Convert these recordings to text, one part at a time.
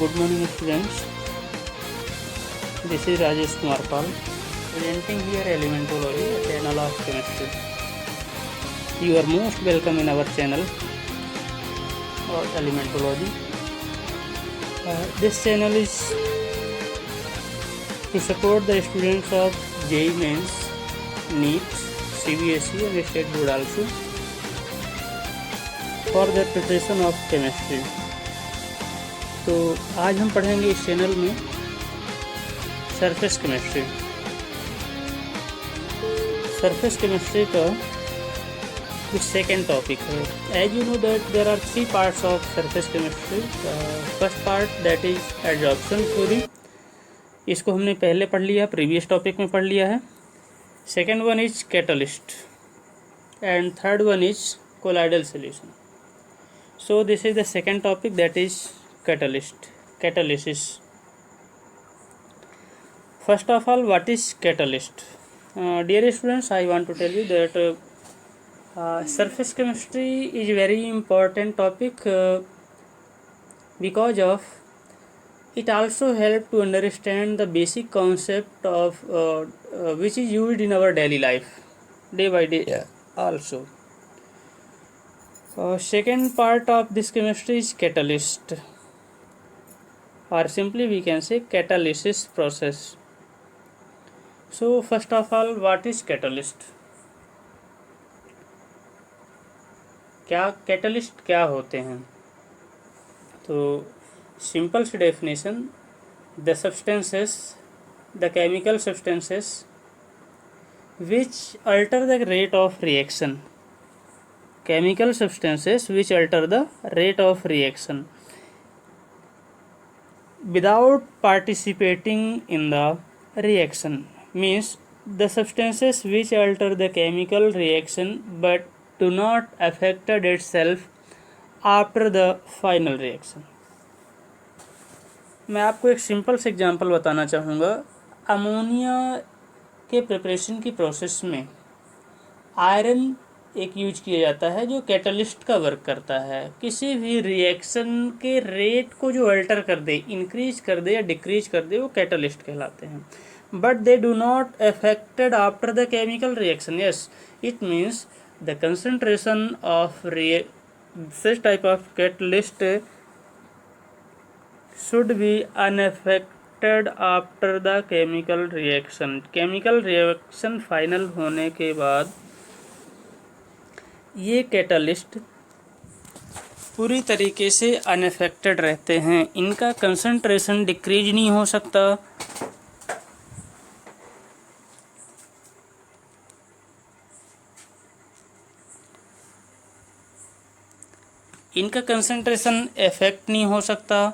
Good morning students, this is Rajesh Kumar Pal presenting here Elementology, a channel of chemistry. You are most welcome in our channel or Elementology. This channel is to support the students of JEE Mains, NEET, CBSE and State Board also for the preparation of chemistry. तो आज हम पढ़ेंगे इस channel में surface chemistry. Surface chemistry का कुछ second topic है। As you know that there are 3 parts of surface chemistry. First part that is adsorption theory, इसको हमने पहले पढ़ लिया, प्रीवियस टॉपिक में पढ़ लिया है। Second one is catalyst and third one is colloidal solution. So this is the second topic that is catalysis. First of all, what is catalyst? Dear students, I want to tell you that surface chemistry is very important topic because of it also help to understand the basic concept of which is used in our daily life day by day. Also second part of this chemistry is catalyst, or simply we can say catalysis process. So first of all, what is catalyst? क्या catalyst क्या होते हैं? तो simple सी definition, the substances, the chemical substances which alter the rate of reaction. Chemical substances which alter the rate of reaction without participating in the reaction, means the substances which alter the chemical reaction but do not affect itself after the final reaction. मैं आपको एक simple से example बताना चाहूँगा। Ammonia के preparation की process में iron एक यूज किया जाता है जो कैटलिस्ट का वर्क करता है। किसी भी रिएक्शन के रेट को जो अल्टर कर दे, इंक्रीज कर दे या डिक्रीज कर दे, वो कैटलिस्ट कहलाते हैं। But they do not affected after the chemical reaction. Yes, it means the concentration of such type of catalyst should be unaffected after the chemical reaction. Chemical reaction final होने के बाद ये catalyst पूरी तरीके से unaffected रहते हैं, इनका कंसंट्रेशन डिक्रीज नहीं हो सकता, इनका कंसंट्रेशन इफेक्ट नहीं हो सकता,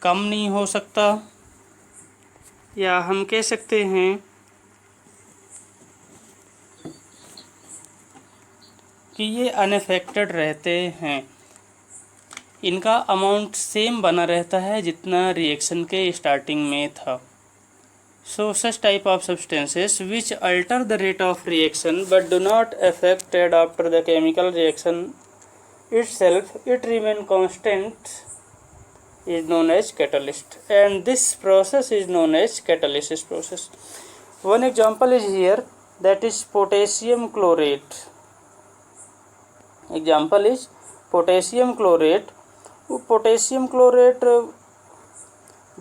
कम नहीं हो सकता, या हम कह सकते हैं कि ये अनअफेक्टेड रहते हैं। इनका अमाउंट सेम बना रहता है जितना रिएक्शन के स्टार्टिंग में था। So such type of substances which alter the rate of reaction but do not affected after the chemical reaction itself, it remain constant, is known as catalyst, and this process is known as catalysis process. One example is here, that is potassium chlorate. Example is potassium chlorate. Potassium chlorate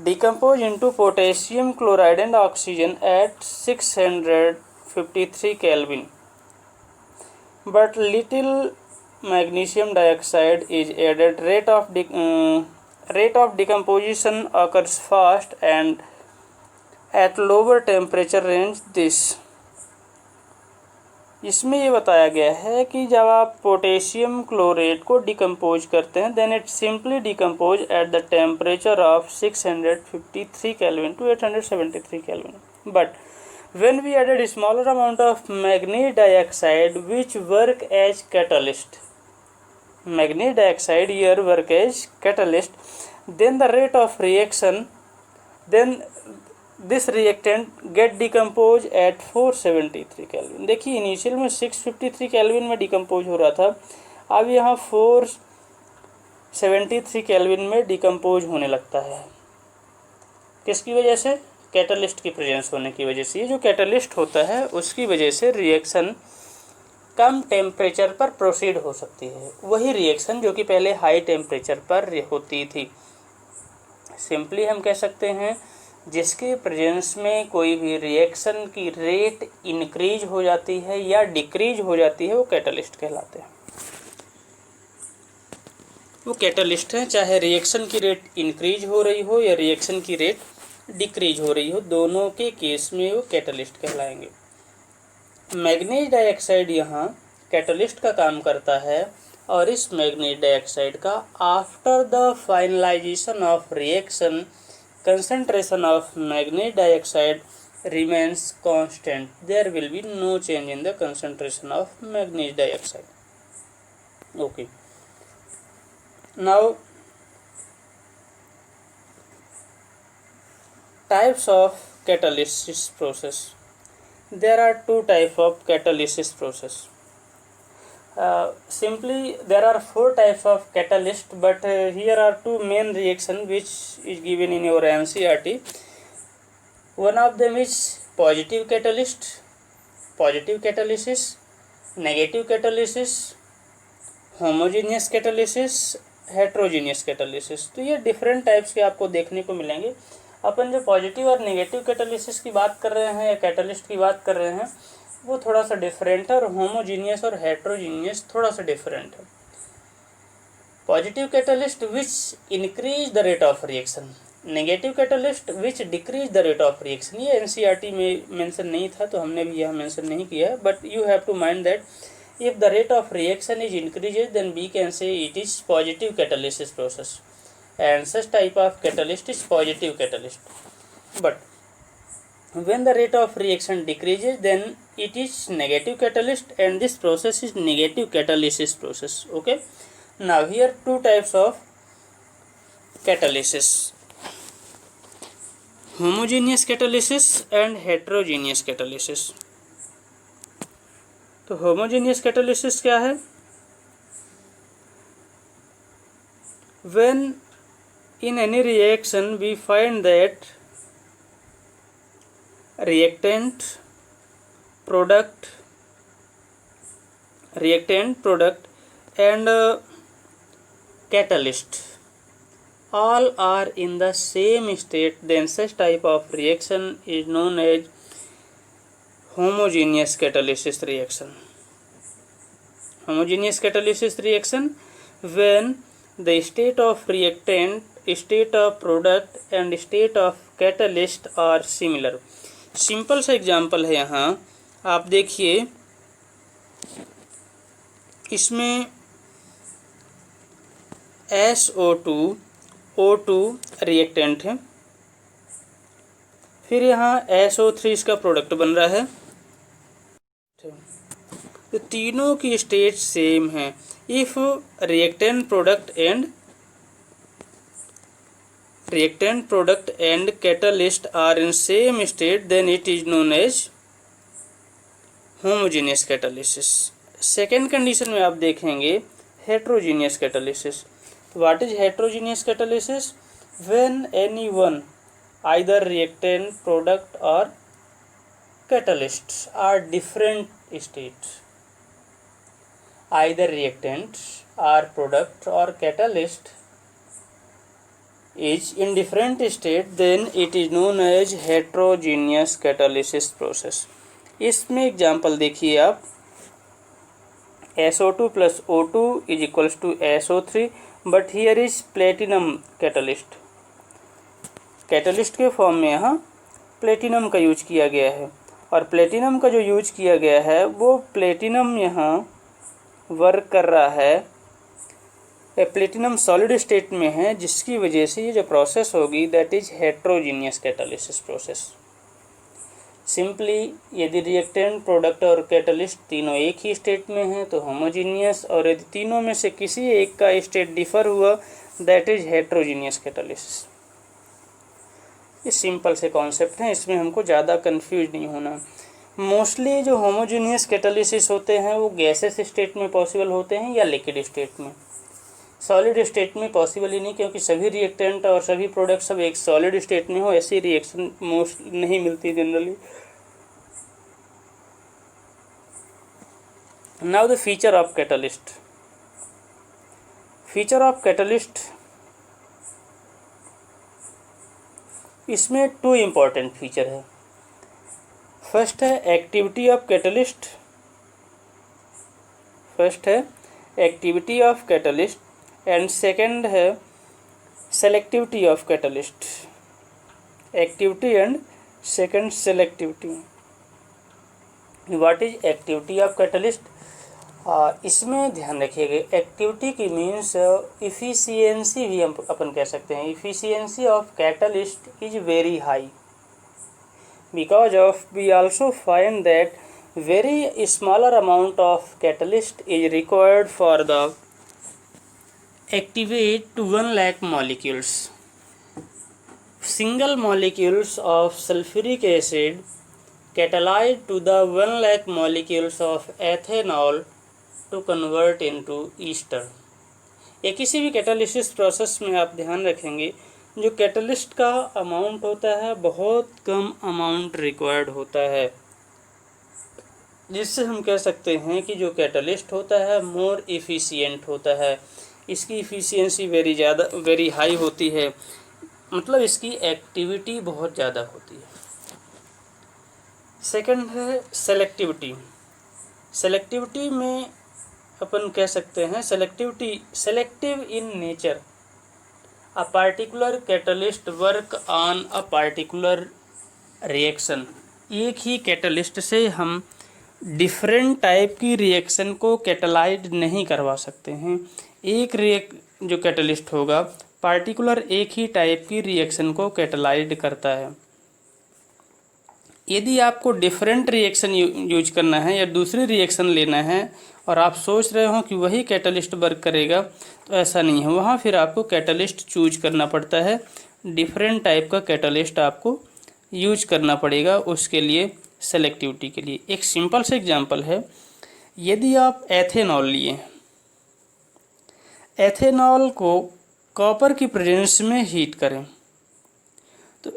decompose into potassium chloride and oxygen at 653 Kelvin, but little magnesium dioxide is added. Rate of decomposition occurs fast and at lower temperature range. This इसमें ये बताया गया है कि जब आप potassium chlorate को decompose करते हैं, then it simply decompose at the temperature of 653 Kelvin to 873 Kelvin. But when we added a smaller amount of manganese dioxide which work as catalyst, manganese dioxide here work as catalyst, then the rate of reaction, then this reactant get decomposed at 473 Kelvin. देखिए initial में 653 Kelvin में decompose हो रहा था, अब यहाँ 73 kelvin में decompose होने लगता है। किसकी वजह से? कैटलिस्ट की प्रेजेंस होने की वजह से। ये जो कैटलिस्ट होता है उसकी वजह से रिएक्शन कम टेम्परेचर पर प्रोसीड हो सकती है, वही रिएक्शन जो कि पहले हाई टेम्परेचर पर होती थी। सिंपली हम कह सकते हैं जिसके प्रेजेंस में कोई भी रिएक्शन की रेट इंक्रीज हो जाती है या डिक्रीज हो जाती है वो कैटलिस्ट कहलाते हैं। वो कैटलिस्ट है, चाहे रिएक्शन की रेट इंक्रीज हो रही हो या रिएक्शन की रेट डिक्रीज हो रही हो, दोनों के केस में वो कैटलिस्ट कहलाएंगे। मैग्नीज डाइऑक्साइड यहाँ कैटलिस्ट का काम करता है और इस मैग्नीज डाइऑक्साइड का after the finalisation of reaction concentration of manganese dioxide remains constant. There will be no change in the concentration of manganese dioxide. Okay. Now, types of catalysis process. There are two types of catalysis process. Simply there are 4 types of catalyst, but here are 2 main reaction which is given in your NCERT. One of them is positive catalyst, positive catalysis, negative catalysis, homogeneous catalysis, heterogeneous catalysis। तो ये different types के आपको देखने को मिलेंगे। अपन जो positive और negative catalysis की बात कर रहे हैं या कैटलिस्ट की बात कर रहे हैं वो थोड़ा सा डिफरेंट है, और होमोजीनियस और हेट्रोजीनियस थोड़ा सा डिफरेंट है। Positive catalyst which increase the rate of reaction, negative catalyst which decrease the rate of reaction. ये एनसीईआरटी में मेंशन नहीं था तो हमने भी यहाँ मेंशन नहीं किया है, but you have to mind that if the rate of reaction is increases then we can say it is positive catalysis process, and such type of catalyst is positive catalyst. But when the rate of reaction decreases then it is negative catalyst, and this process is negative catalysis process. Okay, now here 2 types of catalysis, homogeneous catalysis and heterogeneous catalysis. तो homogeneous catalysis क्या है? When in any reaction we find that reactant, product and catalyst all are in the same state, then such type of reaction is known as homogeneous catalysis reaction. Homogeneous catalysis reaction when the state of reactant, state of product and state of catalyst are similar. Simple सा example है यहाँ, आप देखिए इसमें SO2 O2 reactant है, फिर यहाँ SO3 इसका प्रोडक्ट बन रहा है, तो तीनों की स्टेट सेम है। If reactant product and catalyst are in same state then it is known as homogeneous catalysis. Second condition में आप देखेंगे heterogeneous catalysis. What is heterogeneous catalysis? When any one either reactant, product or catalysts are different states. Either reactant or product or catalyst is in different state, then it is known as heterogeneous catalysis process. इसमें example देखिए आप, SO2 plus O2 is equals to SO3, but here is platinum catalyst. Catalyst के form में यहाँ platinum का use किया गया है, और प्लेटिनम का जो यूज किया गया है वो प्लेटिनम यहाँ वर्क कर रहा है, प्लेटिनम सॉलिड स्टेट में है, जिसकी वजह से ये जो प्रोसेस होगी that is heterogeneous catalysis process. Simply यदि रिएक्टेंट, प्रोडक्ट और कैटलिस्ट तीनों एक ही स्टेट में हैं तो होमोजीनियस, और यदि तीनों में से किसी एक का स्टेट डिफर हुआ दैट इज हेट्रोजीनियस कैटलिसिस। ये सिंपल से कॉन्सेप्ट हैं, इसमें हमको ज़्यादा कंफ्यूज नहीं होना। मोस्टली जो होमोजेनियस कैटलिसिस होते हैं वो गैसेस स्टेट में पॉसिबल होते हैं या लिक्विड स्टेट में। सॉलिड स्टेट में पॉसिबल ही नहीं, क्योंकि सभी रिएक्टेंट और सभी प्रोडक्ट सब एक सॉलिड स्टेट में हो, ऐसी रिएक्शन मोस्ट नहीं मिलती generally. Now the feature of catalyst. Feature of catalyst, इसमें 2 इम्पॉर्टेंट फीचर है। फर्स्ट है activity of catalyst, and second है selectivity of catalyst. Activity and second selectivity. What is activity of catalyst? इसमें ध्यान रखिएगा, activity की मीन्स इफिशियंसी भी हम अपन कह सकते हैं। Efficiency of catalyst is very high, because of we also find that very smaller amount of catalyst is required for the activate to 1 lakh molecules. Single molecules of sulfuric acid catalyze to the 1 lakh molecules of ethanol to convert into ester. या किसी भी catalysis process में आप ध्यान रखेंगे, जो catalyst का amount होता है बहुत कम अमाउंट रिक्वायर्ड होता है, जिससे हम कह सकते हैं कि जो कैटलिस्ट होता है मोर इफ़िशियंट होता है। इसकी इफ़िशियंसी वेरी हाई होती है, मतलब इसकी एक्टिविटी बहुत ज़्यादा होती है। सेकंड है सेलेक्टिविटी। सेलेक्टिविटी में अपन कह सकते हैं selective in nature. A particular catalyst work on a particular reaction। एक ही कैटलिस्ट से हम डिफरेंट टाइप की रिएक्शन को कैटलाइज नहीं करवा सकते हैं। जो कैटलिस्ट होगा पार्टिकुलर एक ही टाइप की रिएक्शन को कैटलाइज करता है। यदि आपको डिफरेंट रिएक्शन यूज करना है या दूसरी रिएक्शन लेना है और आप सोच रहे हो कि वही कैटलिस्ट वर्क करेगा, तो ऐसा नहीं है। वहाँ फिर आपको कैटलिस्ट चूज करना पड़ता है, डिफरेंट टाइप का कैटलिस्ट आपको यूज करना पड़ेगा उसके लिए, सेलेक्टिविटी के लिए। एक सिंपल सा एग्जांपल है, यदि आप एथेनॉल लिए, एथेनॉल को कॉपर की प्रेजेंस में हीट करें तो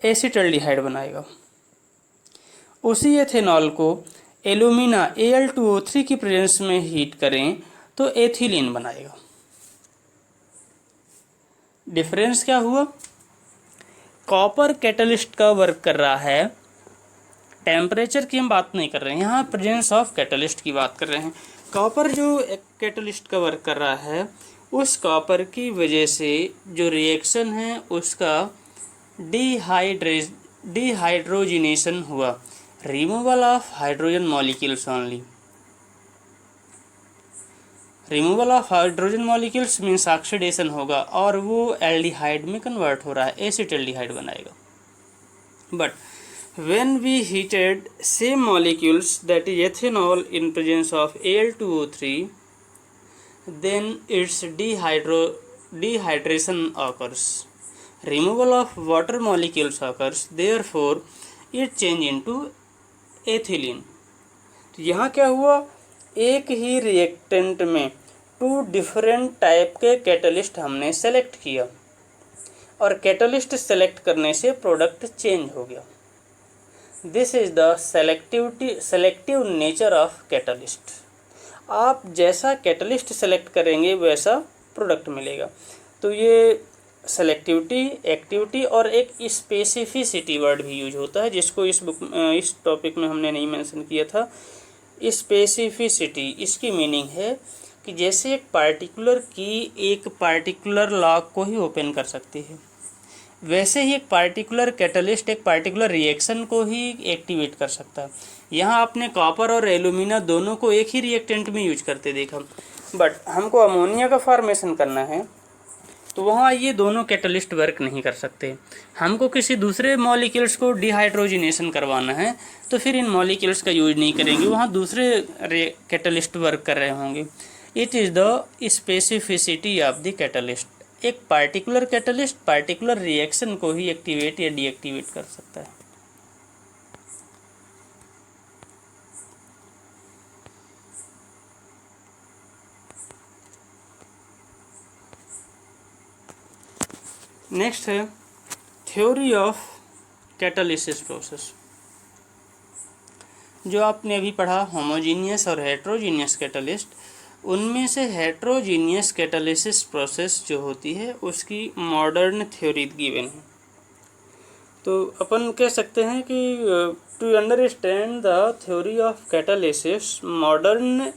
एसिटल्डिहाइड बनाएगा। उसी एथेनॉल को एल्यूमिना Al2O3 की प्रेजेंस में हीट करें तो एथिलीन बनाएगा। डिफरेंस क्या हुआ? कॉपर कैटलिस्ट का वर्क कर रहा है, टेम्परेचर की हम बात नहीं कर रहे हैं, यहाँ प्रेजेंस ऑफ कैटलिस्ट की बात कर रहे हैं। कॉपर जो कैटलिस्ट का वर्क कर रहा है, उस कॉपर की वजह से जो रिएक्शन है उसका डिहाइड्रोजिनेशन हुआ, removal of hydrogen molecules only. Removal of hydrogen molecules means oxidation होगा और वो एल्डिहाइड में कन्वर्ट हो रहा है, एसिटल्डिहाइड बनाएगा। But when we heated same molecules, that is ethanol, in presence of Al2O3, then its dehydration occurs, removal of water molecules occurs, therefore it change into ethylene। तो यहाँ क्या हुआ, एक ही रिएक्टेंट में 2 डिफरेंट टाइप के catalyst हमने select किया और कैटलिस्ट सेलेक्ट करने से प्रोडक्ट चेंज हो गया। This is the selective nature of catalyst. आप जैसा कैटलिस्ट सेलेक्ट करेंगे वैसा प्रोडक्ट मिलेगा। तो ये सेलेक्टिविटी, एक्टिविटी और एक स्पेसिफिसिटी वर्ड भी यूज होता है, जिसको इस टॉपिक में हमने नहीं मेंशन किया था। स्पेसिफिसिटी, इसकी मीनिंग है कि जैसे एक पार्टिकुलर की एक पार्टिकुलर लॉक को ही ओपन कर सकती है, वैसे ही एक पार्टिकुलर कैटलिस्ट एक पार्टिकुलर रिएक्शन को ही एक्टिवेट कर सकता है। यहाँ आपने कॉपर और एल्यूमिना दोनों को एक ही रिएक्टेंट में यूज करते देखा, बट हमको अमोनिया का फॉर्मेशन करना है तो वहाँ ये दोनों कैटलिस्ट वर्क नहीं कर सकते। हमको किसी दूसरे मॉलिक्यूल्स को डिहाइड्रोजिनेशन करवाना है तो फिर इन मॉलिक्यूल्स का यूज नहीं करेंगे, वहाँ दूसरे कैटलिस्ट वर्क कर रहे होंगे। It is the specificity of the catalyst. एक पार्टिकुलर कैटलिस्ट पार्टिकुलर रिएक्शन को ही एक्टिवेट या डीएक्टिवेट कर सकता है। नेक्स्ट है थ्योरी ऑफ कैटालिसिस प्रोसेस। जो आपने अभी पढ़ा होमोजीनियस और हेट्रोजीनियस कैटालिस्ट, उनमें से हेट्रोजीनियस कैटालिसिस प्रोसेस जो होती है उसकी मॉडर्न थ्योरी गिवन है। तो अपन कह सकते हैं कि to understand the theory of catalysis, modern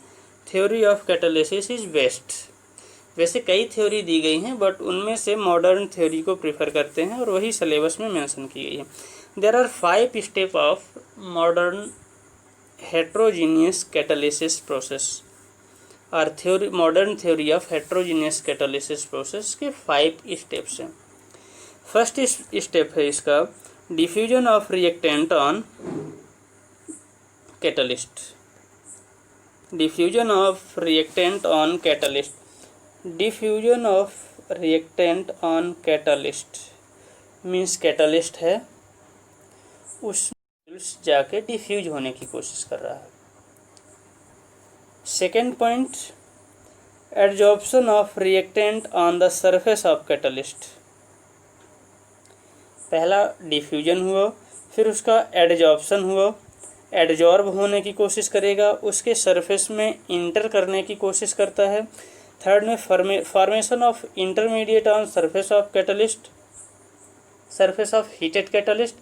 theory of catalysis is best. वैसे कई थ्योरी दी गई हैं, बट उनमें से मॉडर्न थ्योरी को प्रेफर करते हैं और वही सिलेबस में मेंशन की गई है। There are 5 step of modern heterogeneous catalysis process और theory, modern theory of heterogeneous catalysis process के 5 स्टेप्स हैं। फर्स्ट स्टेप है इसका diffusion of reactant on catalyst. Diffusion of reactant on catalyst, diffusion of reactant on catalyst means catalyst है, उस जाके diffuse होने की कोशिश कर रहा है। Second point, adsorption of reactant on the surface of catalyst. पहला डिफ्यूजन हुआ, फिर उसका एडजॉर्प्शन हुआ, एडजॉर्ब होने की कोशिश करेगा, उसके सरफेस में इंटर करने की कोशिश करता है। थर्ड में formation of intermediate on surface of catalyst, surface of heated catalyst.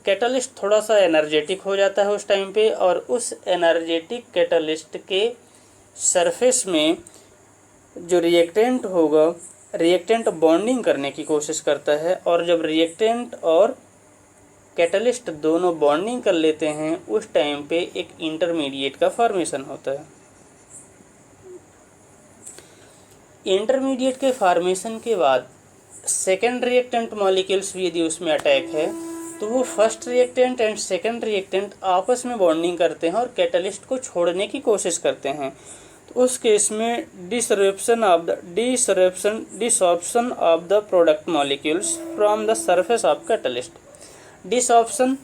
Catalyst थोड़ा सा एनर्जेटिक हो जाता है उस टाइम पे, और उस एनर्जेटिक कैटालिस्ट के सरफेस में जो रिएक्टेंट होगा, रिएक्टेंट बॉन्डिंग करने की कोशिश करता है, और जब रिएक्टेंट और कैटालिस्ट दोनों बॉन्डिंग कर लेते हैं उस टाइम पे एक इंटरमीडिएट का फॉर्मेशन होता है। इंटरमीडिएट के फॉर्मेशन के बाद सेकेंड रिएक्टेंट मॉलिक्यूल्स भी यदि उसमें अटैक है तो वो first reactant and second reactant आपस में बॉन्डिंग करते हैं और कैटालिस्ट को छोड़ने की कोशिश करते हैं। तो उस केस में disruption of the product molecules from the surface of catalyst. Desorption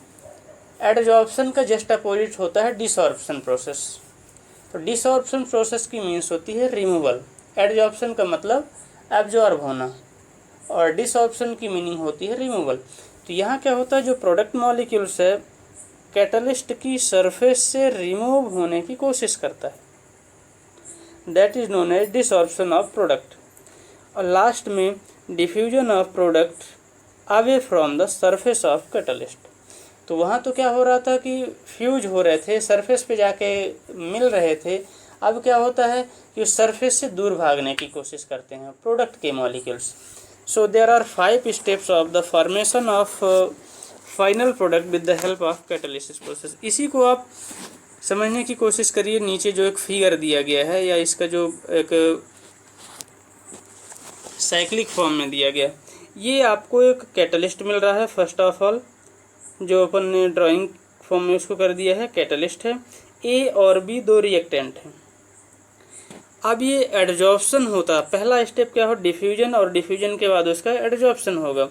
adsorption का जस्ट अपोजिट होता है डिसऑर्प्शन प्रोसेस। तो डिसऑर्प्शन प्रोसेस की मीन्स होती है रिमूवल, एडजॉर्प्शन का मतलब एब्जॉर्ब होना, और डिसऑर्प्शन की मीनिंग होती है रिमूवल। तो यहाँ क्या होता है, जो प्रोडक्ट मॉलिक्यूल्स है कैटालिस्ट की सरफेस से रिमूव होने की कोशिश करता है, that is known as desorption of product. और लास्ट में diffusion of product away from the surface of catalyst. तो वहाँ तो क्या हो रहा था कि फ्यूज हो रहे थे, सरफेस पे जाके मिल रहे थे। अब क्या होता है कि सरफेस से दूर भागने की कोशिश करते हैं प्रोडक्ट के molecules. So there are 5 steps of the formation of final product with the help of catalysis process। इसी को आप समझने की कोशिश करिए। नीचे जो एक फिगर दिया गया है या इसका जो एक साइक्लिक फॉर्म में दिया गया, ये आपको एक कैटलिस्ट मिल रहा है। फर्स्ट ऑफ ऑल जो अपन ने ड्राइंग फॉर्म में उसको कर दिया है, कैटलिस्ट है, ए और बी दो रिएक्टेंट हैं। अब ये एडजॉर्प्शन होता है, पहला स्टेप क्या हो, डिफ्यूजन, और डिफ्यूजन के बाद उसका एडजॉर्प्शन होगा।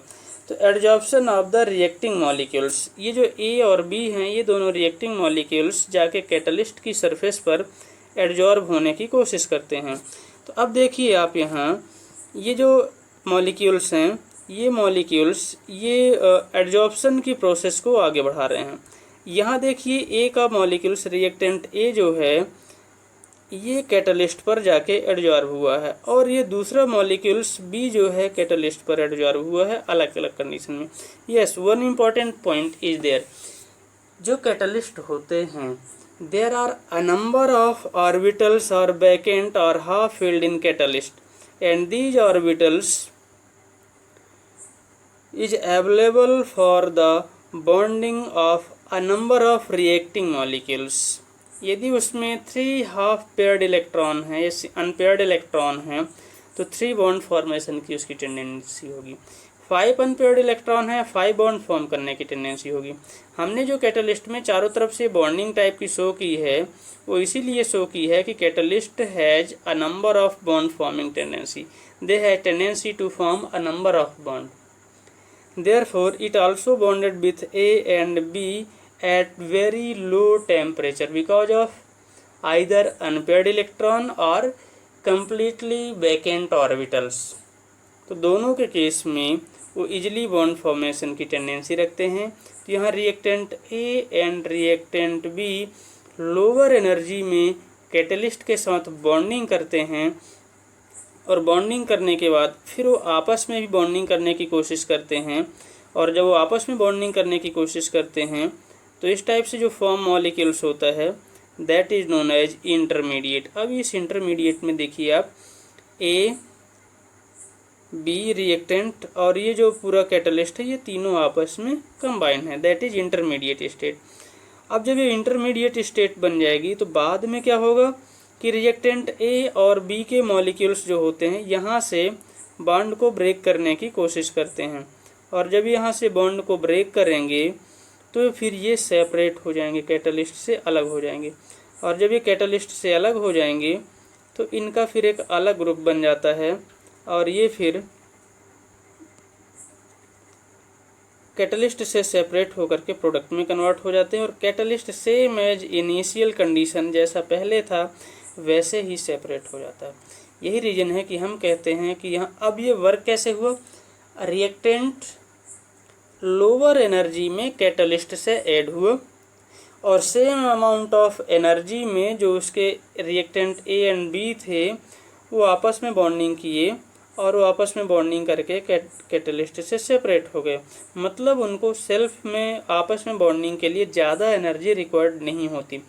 तो adsorption of the reacting molecules, ये जो ए और बी हैं ये दोनों रिएक्टिंग मॉलिक्यूल्स जाके कैटलिस्ट की सरफेस पर एडजॉर्ब होने की कोशिश करते हैं। तो अब देखिए आप यहाँ ये जो मॉलिक्यूल्स हैं, ये मॉलिक्यूल्स ये एडजॉर्प्शन की प्रोसेस को आगे बढ़ा रहे हैं। यहाँ देखिए ए का मॉलिक्यूल्स रिएक्टेंट ए जो है ये कैटलिस्ट पर जाके एडजॉर्ब हुआ है, और ये दूसरा मॉलिक्यूल्स बी जो है कैटलिस्ट पर एडजॉर्ब हुआ है अलग अलग कंडीशन में। Yes, one important point is there, जो कैटलिस्ट होते हैं there are a number of orbitals और बैकेंट और half filled in catalyst and these orbitals is available for the bonding of a number of reacting molecules. यदि उसमें 3 half paired electron है या unpaired electron है तो 3 बॉन्ड फॉर्मेशन की उसकी टेंडेंसी होगी। 5 अनपेयर्ड इलेक्ट्रॉन है, 5 बॉन्ड फॉर्म करने की टेंडेंसी होगी। हमने जो कैटलिस्ट में चारों तरफ से बॉन्डिंग टाइप की शो की है वो इसीलिए शो की है कि catalyst has a number of bond forming tendency, they have tendency to form a number of bond, therefore it also bonded with A and B at very low temperature because of either unpaired electron or completely vacant orbitals। तो दोनों के case में वो easily bond formation की tendency रखते हैं। तो यहाँ reactant A and reactant B lower energy में कैटलिस्ट के साथ बॉन्डिंग करते हैं और बॉन्डिंग करने के बाद फिर वो आपस में भी बॉन्डिंग करने की कोशिश करते हैं। और जब वो आपस में बॉन्डिंग करने की कोशिश करते हैं तो इस टाइप से जो फॉर्म मॉलिक्यूल्स होता है that is known as intermediate. अब इस इंटरमीडिएट में देखिए आप ए बी रिएक्टेंट और ये जो पूरा कैटलिस्ट है ये तीनों आपस में कंबाइन है, दैट इज इंटरमीडिएट स्टेट। अब जब ये इंटरमीडिएट स्टेट बन जाएगी तो बाद में क्या होगा कि रिएक्टेंट ए और बी के मॉलिक्यूल्स जो होते हैं यहाँ से बॉन्ड को ब्रेक करने की कोशिश करते हैं और जब यहाँ से बॉन्ड को ब्रेक करेंगे तो फिर ये सेपरेट हो जाएंगे, कैटलिस्ट से अलग हो जाएंगे। और जब ये कैटलिस्ट से अलग हो जाएंगे तो इनका फिर एक अलग ग्रुप बन जाता है और ये फिर कैटलिस्ट से सेपरेट होकर के प्रोडक्ट में कन्वर्ट हो जाते हैं और catalyst same as initial condition जैसा पहले था वैसे ही सेपरेट हो जाता है। यही रीज़न है कि हम कहते हैं कि यहाँ अब ये वर्क कैसे हुआ, रिएक्टेंट लोअर एनर्जी में कैटलिस्ट से ऐड हुआ और सेम अमाउंट ऑफ एनर्जी में जो उसके रिएक्टेंट ए एंड बी थे वो आपस में बॉन्डिंग किए और वो आपस में बॉन्डिंग करके कैटलिस्ट से सेपरेट हो गए। मतलब उनको सेल्फ में आपस में बॉन्डिंग के लिए ज़्यादा एनर्जी रिक्वायर्ड नहीं होती,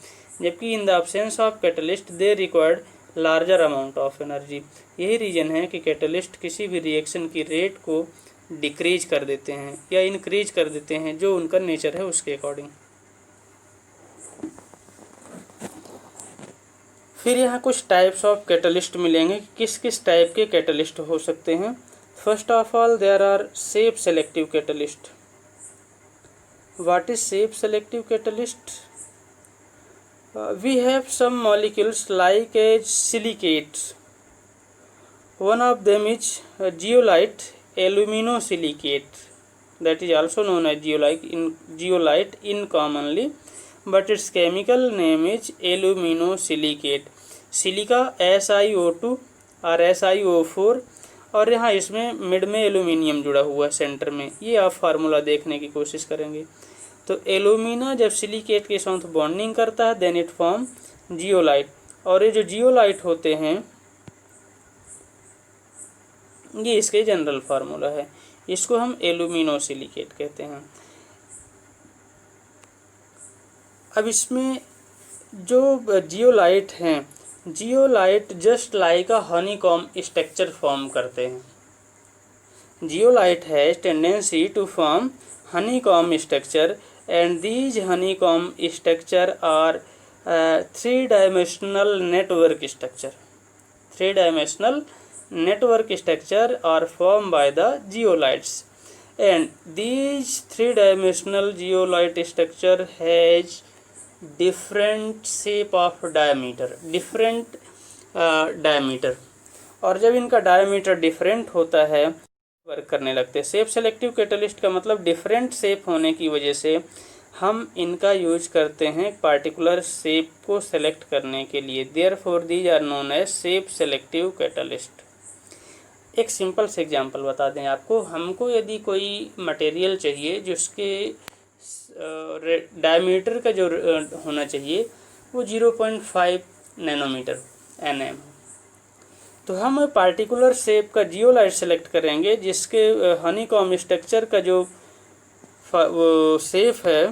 जबकि in the absence of catalyst they required larger amount of energy. यही रीज़न है कि कैटलिस्ट किसी भी रिएक्शन की रेट को डिक्रीज कर देते हैं या इंक्रीज कर देते हैं जो उनका नेचर है उसके अकॉर्डिंग। फिर यहाँ कुछ टाइप्स ऑफ कैटलिस्ट मिलेंगे, किस किस टाइप के कैटलिस्ट हो सकते हैं। First of all there are shape selective catalyst. What is shape selective catalyst? We have some molecules like as silicates, one of them is zeolite aluminosilicate, that is also known as zeolite in commonly, but its chemical name is aluminosilicate। Silica SiO2 और SiO4 और यहाँ इसमें mid में aluminium जुड़ा हुआ है centre में, ये आप फार्मूला देखने की कोशिश करेंगे। तो एलुमिना जब सिलिकेट के साथ बॉन्डिंग करता है देन इट फॉर्म जियोलाइट, और ये जो जियोलाइट होते हैं ये इसके जनरल फार्मूला है, इसको हम एल्यूमिनोसिलिकेट कहते हैं। अब इसमें जो जियोलाइट हैं, zeolite just like a honeycomb structure form करते हैं। Zeolite has tendency to form honeycomb structure and these honeycomb structure are three dimensional network structure. Three dimensional network structure are formed by the zeolites, and these three-dimensional zeolite structure has different shape of diameter, different diameter, और जब इनका diameter different होता है work करने लगते हैं। Safe selective catalyst का मतलब डिफरेंट शेप होने की वजह से हम इनका यूज करते हैं पार्टिकुलर शेप को सेलेक्ट करने के लिए, therefore these are known as shape selective catalyst. एक सिंपल से एग्जांपल बता दें आपको, हमको यदि कोई मटेरियल चाहिए जिसके डायमीटर का जो होना चाहिए वो 0.5 नैनोमीटर nm, तो हम पार्टिकुलर शेप का जियोलाइट सेलेक्ट करेंगे जिसके हनीकॉम स्ट्रक्चर का जो वो शेप है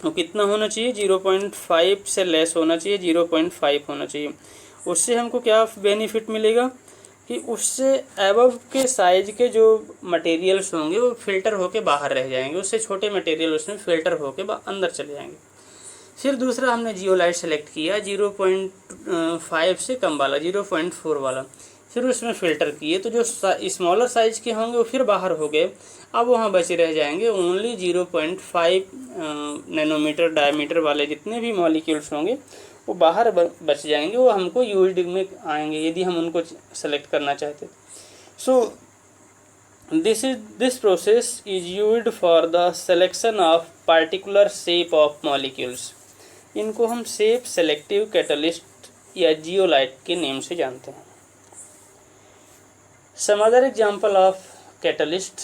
वो कितना होना चाहिए, 0.5 से लेस होना चाहिए, 0.5 होना चाहिए। उससे हमको क्या बेनिफिट मिलेगा कि उससे एबव के साइज के जो मटेरियल्स होंगे वो फिल्टर होके बाहर रह जाएंगे, उससे छोटे मटेरियल उसमें फिल्टर होके अंदर चले जाएंगे। फिर दूसरा हमने जियोलाइट सेलेक्ट किया 0.5 से कम वाला, 0.4 वाला, फिर उसमें फ़िल्टर किए तो जो स्मॉलर साइज के होंगे वो फिर बाहर हो गए, अब वहाँ बचे रह जाएंगे ओनली 0.5 नैनोमीटर डायमीटर वाले जितने भी मॉलिक्यूल्स होंगे वो बाहर बच जाएंगे, वो हमको यूज्ड में आएंगे यदि हम उनको सेलेक्ट करना चाहते। So this process is used for the selection of particular shape of molecules. इनको हम शेप सेलेक्टिव कैटलिस्ट या जियोलाइट के नेम से जानते हैं। Some other example of catalyst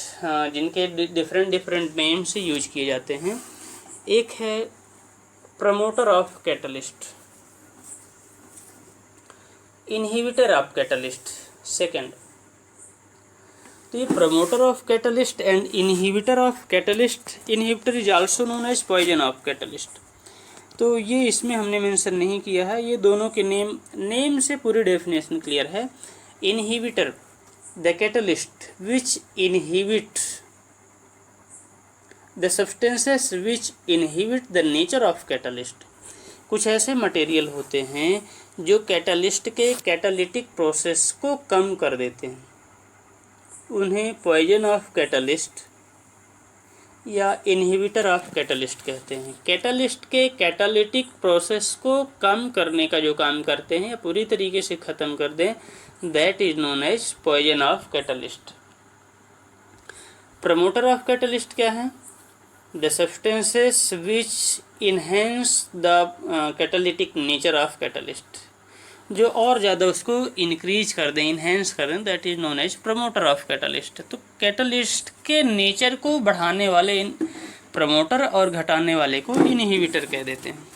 जिनके डिफरेंट नेम से यूज किए जाते हैं। एक है promoter of catalyst, inhibitor of catalyst second. तो ये promoter of catalyst and inhibitor of catalyst, inhibitor is also known as poison of catalyst. तो ये इसमें हमने मेंशन नहीं किया है, ये दोनों के नेम से पूरी डेफिनेशन क्लियर है। Inhibitor the catalyst which inhibit the substances which inhibit the nature of catalyst. कुछ ऐसे मटेरियल होते हैं जो कैटलिस्ट के कैटालिटिक प्रोसेस को कम कर देते हैं, उन्हें पॉइजन ऑफ कैटलिस्ट या इनहिबिटर ऑफ कैटलिस्ट कहते हैं। कैटलिस्ट के कैटालिटिक प्रोसेस को कम करने का जो काम करते हैं या पूरी तरीके से ख़त्म कर दें, that is known as poison of catalyst. Promoter of catalyst क्या है? The substances which enhance the catalytic nature of catalyst, जो और ज़्यादा उसको इंक्रीज कर दें, इन्हेंस कर दें, that is known as promoter of catalyst. तो कैटलिस्ट के नेचर को बढ़ाने वाले इन प्रमोटर और घटाने वाले को इनहिबिटर कह देते हैं।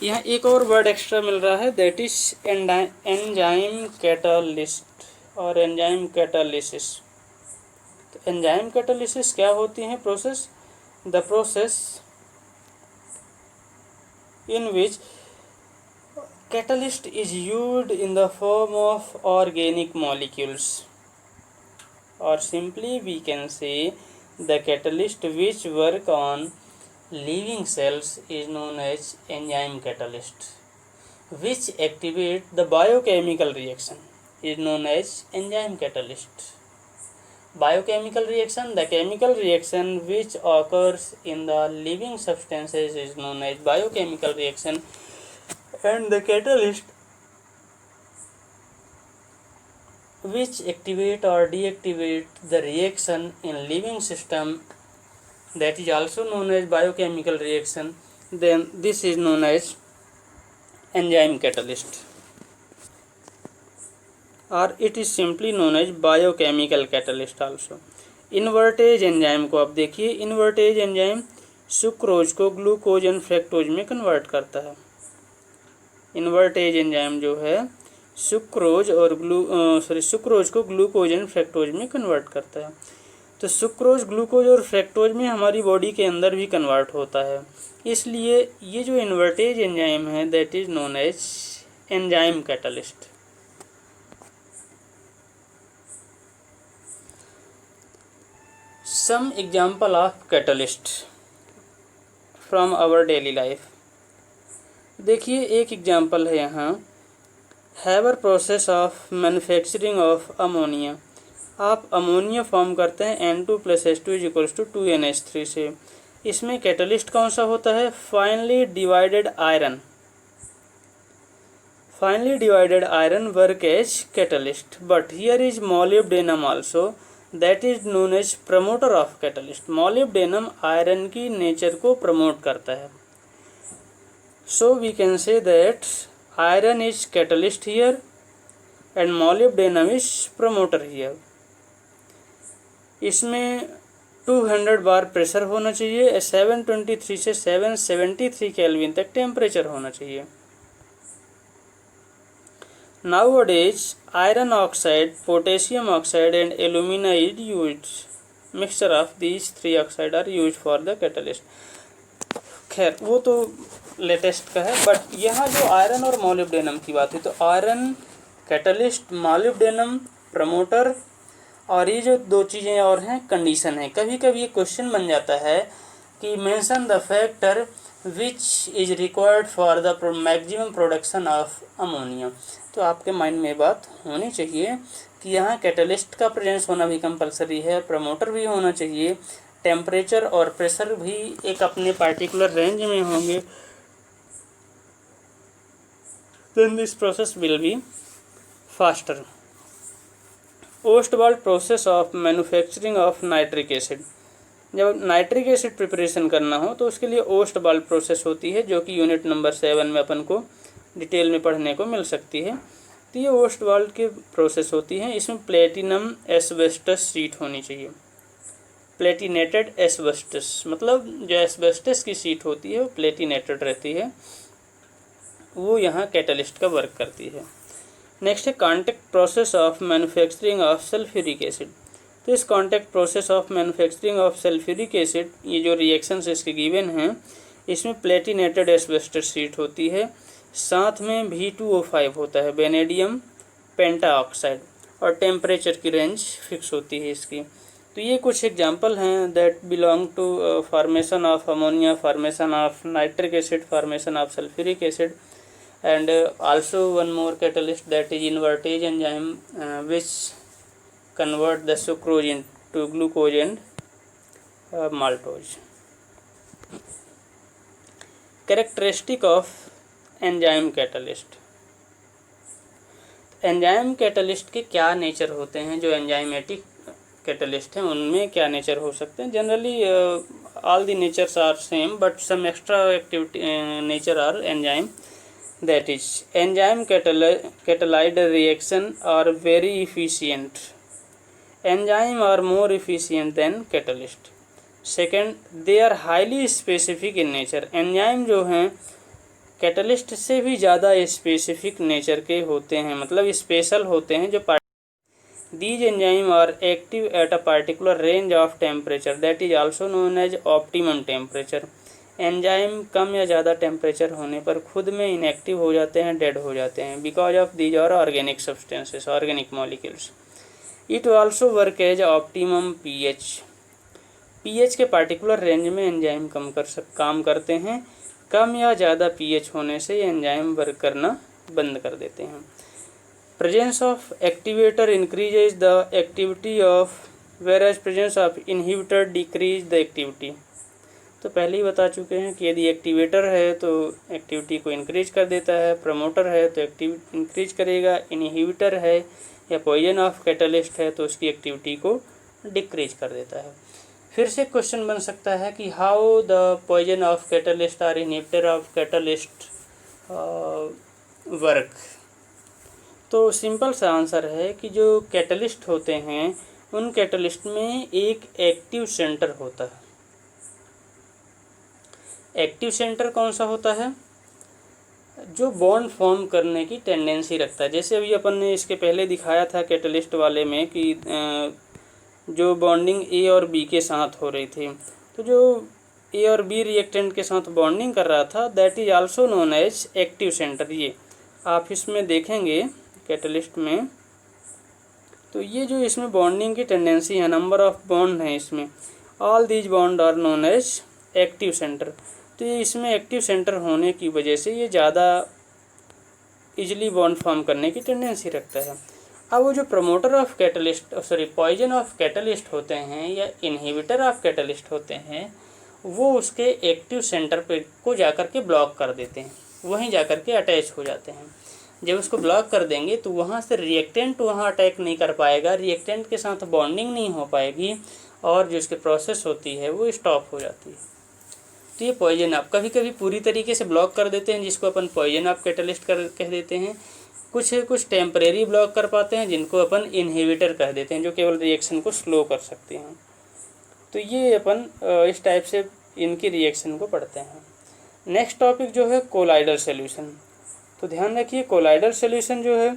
यहाँ एक और वर्ड एक्स्ट्रा मिल रहा है, दैट इज एंजाइम कैटालिस्ट और एंजाइम कैटालिसिस। तो एंजाइम कैटालिसिस क्या होती है process? The process in which catalyst is used in the form of organic molecules, or simply we can say the catalyst which work on living cells is known as enzyme catalyst, which activate the biochemical reaction is known as enzyme catalyst. Biochemical reaction, the chemical reaction which occurs in the living substances is known as biochemical reaction, and the catalyst which activate or deactivate the reaction in living system, that is also known as biochemical reaction, then this is known as enzyme catalyst, or it is simply known as biochemical catalyst also. Invertase enzyme को आप देखिए, invertase enzyme sucrose को glucose and fructose में convert करता है। Invertase enzyme जो है sucrose को ग्लूकोज एंड फ्रैक्टोज में कन्वर्ट करता है। तो सुक्रोज, ग्लूकोज और फ्रैक्टोज में हमारी बॉडी के अंदर भी कन्वर्ट होता है, इसलिए ये जो इन्वर्टेज एंजाइम है that is known as enzyme catalyst. Some example of catalyst from our daily life. देखिए एक एग्जाम्पल है यहाँ, Haber process of manufacturing of ammonia. आप अमोनिया फॉर्म करते हैं N2+H2 = 2NH3 से। इसमें कैटलिस्ट कौन सा होता है? Finely divided iron. Finely divided iron work as catalyst, but here is molybdenum also, that is known as promoter of catalyst. Molybdenum iron की नेचर को प्रमोट करता है। So we can say that iron is catalyst here and molybdenum is promoter here. इसमें 200 बार pressure होना चाहिए, 723 से 773 kelvin तक temperature होना चाहिए। Nowadays iron oxide, potassium oxide and alumina is used. Mixture of these three oxide are used for the catalyst. खैर वो तो लेटेस्ट का है, बट यहाँ जो आयरन और मॉलिब्डेनम की बात है तो आयरन कैटलिस्ट, मॉलिब्डेनम प्रमोटर, और ये जो दो चीज़ें और हैं कंडीशन है। कभी कभी ये क्वेश्चन बन जाता है कि mention the factor which is required for the maximum production of ammonia. तो आपके माइंड में बात होनी चाहिए कि यहाँ कैटलिस्ट का प्रेजेंस होना भी कंपलसरी है, प्रमोटर भी होना चाहिए, टेम्परेचर और प्रेशर भी एक अपने पार्टिकुलर रेंज में होंगे, then this process will be faster. Ostwald process of manufacturing of nitric acid. जब नाइट्रिक एसिड प्रिपरेशन करना हो तो उसके लिए ओस्टवाल्ड प्रोसेस होती है, जो कि यूनिट नंबर 7 में अपन को डिटेल में पढ़ने को मिल सकती है। तो ये ओस्टवाल्ड की प्रोसेस होती है। इसमें प्लेटिनम एस्बेस्टस शीट होनी चाहिए। प्लेटिनेटेड एस्बेस्टस मतलब जो एस्बेस्टस की शीट होती है वो प्लेटिनेटेड रहती है, वो यहाँ कैटलिस्ट का वर्क करती है। नेक्स्ट है contact process of manufacturing of sulphuric acid. तो इस contact process of manufacturing of sulphuric acid, ये जो रिएक्शंस इसके गिवन हैं, इसमें प्लेटिनेटेड एस्बेस्टस शीट होती है, साथ में V2O5 होता है, वेनेडियम पेंटाऑक्साइड, और टेम्परेचर की रेंज फिक्स होती है इसकी। तो ये कुछ एग्जांपल हैं that belong to formation of ammonia, formation of nitric acid, formation of sulphuric acid, and also one more catalyst that is invertase enzyme which convert the sucrose into glucose and maltose. Characteristic of enzyme catalyst. Enzyme catalyst के क्या nature होते हैं? जो enzymatic catalyst हैं उनमें क्या nature हो सकते हैं? Generally all the natures are same but some extra activity nature are enzyme. That is, enzyme catalyzed reaction are very efficient. Enzyme are more efficient than catalyst. Second, they are highly specific in nature. Enzyme जो हैं catalyst से भी ज़्यादा specific nature के होते हैं, मतलब special होते हैं. जो These enzymes are active at a particular range of temperature that is also known as optimum temperature. Enzyme कम या ज़्यादा टेम्परेचर होने पर खुद में इनएक्टिव हो जाते हैं, डेड हो जाते हैं, बिकॉज ऑफ दीज और organic substances, organic molecules. It also work as optimum pH. PH के पार्टिकुलर रेंज में एंजाइम काम करते हैं. कम या ज़्यादा पीएच होने से एंजाइम वर्क करना बंद कर देते हैं. Presence of activator increases the activity of, whereas presence of inhibitor decrease the activity. तो पहले ही बता चुके हैं कि यदि एक्टिवेटर है तो एक्टिविटी को इंक्रीज कर देता है, प्रमोटर है तो एक्टिविटी इंक्रीज करेगा, इनहिबिटर है या पॉइजन ऑफ कैटलिस्ट है तो उसकी एक्टिविटी को डिक्रीज कर देता है. फिर से क्वेश्चन बन सकता है कि how the poison of catalyst और इनहिबिटर ऑफ कैटलिस्ट वर्क. तो सिंपल सा आंसर है कि जो कैटलिस्ट होते हैं उन कैटलिस्ट में एक एक्टिव सेंटर होता है. एक्टिव सेंटर कौन सा होता है? जो बॉन्ड फॉर्म करने की टेंडेंसी रखता है. जैसे अभी अपन ने इसके पहले दिखाया था कैटलिस्ट वाले में कि जो बॉन्डिंग ए और बी के साथ हो रही थी, तो जो ए और बी रिएक्टेंट के साथ बॉन्डिंग कर रहा था that is also known as active centre. ये आप इसमें देखेंगे कैटलिस्ट में, तो ये जो इसमें बॉन्डिंग की टेंडेंसी है, नंबर ऑफ बॉन्ड है इसमें, all these bond are known as active centre. तो ये इसमें एक्टिव सेंटर होने की वजह से ये ज़्यादा इजीली बॉन्ड फॉर्म करने की टेंडेंसी रखता है. अब वो जो promoter of catalyst, poison of catalyst होते हैं या इनहिबिटर ऑफ कैटलिस्ट होते हैं, वो उसके एक्टिव सेंटर पे को जाकर के ब्लॉक कर देते हैं, वहीं जाकर के अटैच हो जाते हैं. जब उसको ब्लॉक कर देंगे तो वहाँ से रिएक्टेंट वहाँ अटैक नहीं कर पाएगा, रिएक्टेंट के साथ बॉन्डिंग नहीं हो पाएगी और जो इसकी प्रोसेस होती है वो स्टॉप हो जाती है. तो ये पॉइजन आप कभी कभी पूरी तरीके से ब्लॉक कर देते हैं, जिसको अपन पॉइजन ऑफ कैटलिस्ट कह देते हैं. कुछ टेम्परेरी ब्लॉक कर पाते हैं जिनको अपन इनहिबिटर कह देते हैं, जो केवल रिएक्शन को स्लो कर सकते हैं. तो ये अपन इस टाइप से इनकी रिएक्शन को पढ़ते हैं. नेक्स्ट टॉपिक जो है कोलाइडल सॉल्यूशन. तो ध्यान रखिए कोलाइडल सॉल्यूशन जो है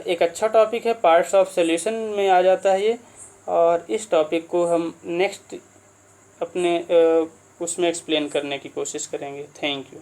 एक अच्छा टॉपिक है, पार्ट्स ऑफ सॉल्यूशन में आ जाता है ये, और इस टॉपिक को हम नेक्स्ट अपने उसमें एक्सप्लेन करने की कोशिश करेंगे. Thank you.